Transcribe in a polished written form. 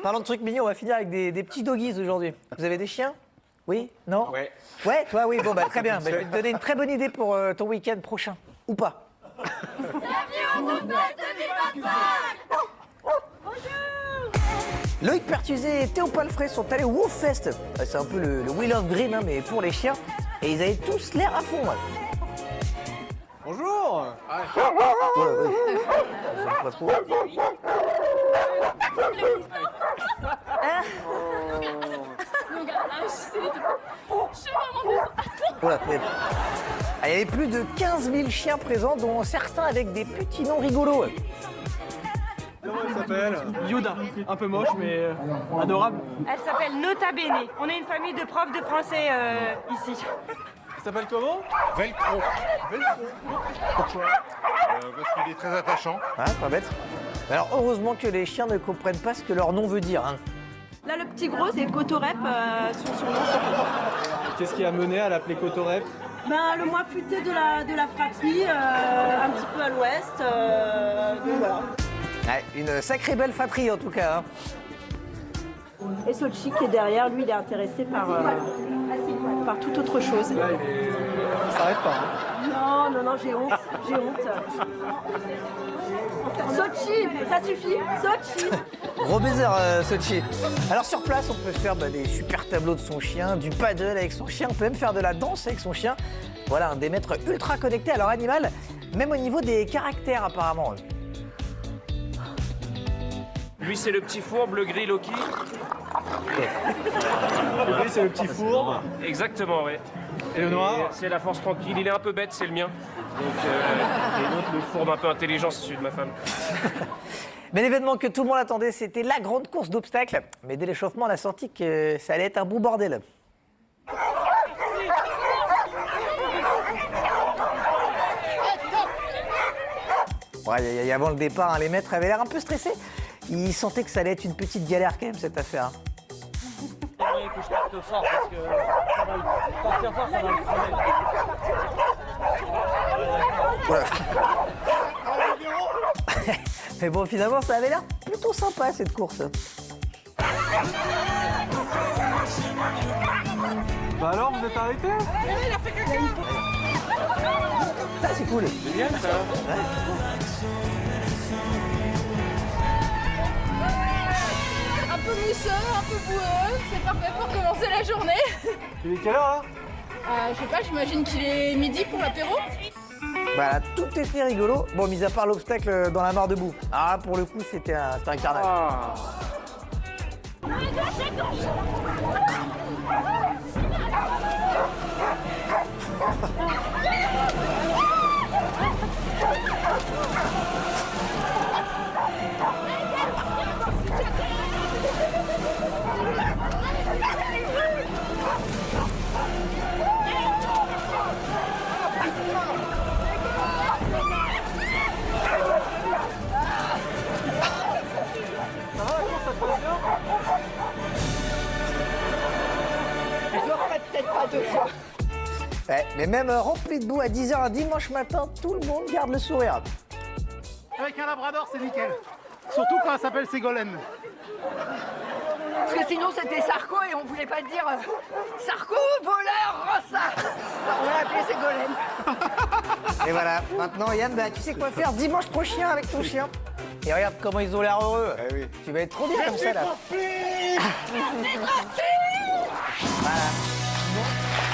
Parlant de trucs mignons, on va finir avec des petits doggies aujourd'hui. Vous avez des chiens? Oui? Non? Ouais. Ouais, toi, oui. Bon, bah, très bien. Bah, je vais te donner une très bonne idée pour ton week-end prochain. Ou pas? Loïc Pertuzé et Théo Palfré sont allés au Woofest. C'est un peu le Wheel of Green, hein, mais pour les chiens. Et ils avaient tous l'air à fond. Bonjour. Pas trop. Voilà, mais... Il y avait plus de 15 000 chiens présents, dont certains avec des petits noms rigolos. Comment elle s'appelle? Yoda. Un peu moche, mais adorable. Elle s'appelle Nota Bene. On est une famille de profs de français ici. Elle s'appelle comment? Velcro. Velcro. Pourquoi? Parce qu'il est très attachant. Ah, pas bête. Alors, heureusement que les chiens ne comprennent pas ce que leur nom veut dire. Hein. Là, le petit gros, c'est Cotorep, son nom. Qu'est-ce qui a mené à l'appeler Cotorep? Ben, le moins futé de la fratrie, un petit peu à l'ouest. Donc voilà. Ouais, une sacrée belle fratrie, en tout cas. Hein. Et Sochi qui est derrière, lui, il est intéressé par toute autre chose. Là, il s'arrête pas. Hein. Non, j'ai honte. J'ai honte. Sochi, ça suffit. Sochi. Gros baiser, Sochi. Alors, sur place, on peut faire des super tableaux de son chien, du paddle avec son chien. On peut même faire de la danse avec son chien. Voilà, des maîtres ultra connectés à leur animal, même au niveau des caractères, apparemment. Lui, c'est le petit fourbe, le gris Loki. Le gris, c'est le petit four. Exactement, oui. Et le noir? C'est la force tranquille. Il est un peu bête, c'est le mien. Donc, et l'autre, le fourbe un peu intelligent, c'est celui de ma femme. Mais l'événement que tout le monde attendait, c'était la grande course d'obstacles. Mais dès l'échauffement, on a senti que ça allait être un beau bordel. Ouais, avant le départ, hein, les maîtres avaient l'air un peu stressés. Ils sentaient que ça allait être une petite galère quand même, cette affaire. Hein. J'aimerais que je parte fort parce que ça va partir fort, ça va le freiner. Voilà. Mais bon, finalement, ça avait l'air plutôt sympa, cette course. Bah alors, vous êtes arrêté? Ça, c'est cool. Génial, ça. Ouais. Un peu mousseux, un peu boueux, c'est parfait pour commencer la journée. Il est quelle heure là? Je sais pas, j'imagine qu'il est midi pour l'apéro. Bah là, tout était rigolo. Bon, mis à part l'obstacle dans la mare debout. Ah, pour le coup, c'était un carnage. Ah. Ouais, mais même rempli de boue à 10h un dimanche matin, tout le monde garde le sourire. Avec un labrador, c'est nickel. Surtout quand elle s'appelle Ségolène. Parce que sinon c'était Sarko et on voulait pas dire Sarko, voleur, Rossa. On l'a appelé Ségolène. Et voilà, maintenant Yann, bah, tu sais quoi faire dimanche prochain avec ton chien. Et regarde comment ils ont l'air heureux. Eh oui. Tu vas être trop bien comme ça là. Voilà.